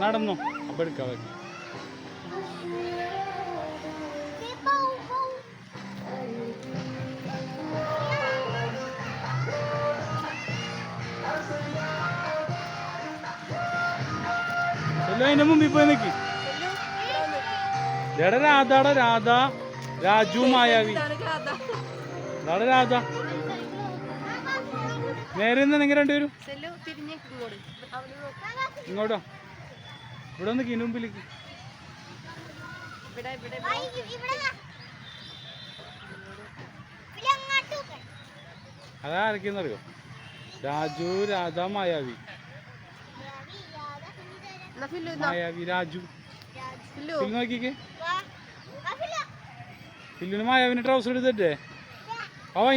നടന്നോ അപ്പൊ എടുക്കാം അതിന്റെ മുമ്പിൽ പോയി നിക്ക് രാധാടാ രാധ രാജു മായാവി അതാണ് രാധ നേരെ നിങ്ങൾ രണ്ടുപേരും ഇങ്ങോട്ടോ ഇവിടെ ഒന്ന് കിന് മുമ്പിലേക്ക് അതാരൊക്കെയെന്നറിയോ രാജു രാധ മായാവി മായാവി രാജു നോക്കിക്കേ ഫില്ലിന് മായാവിന് ട്രൗസർ എടുത്തിട്ടേ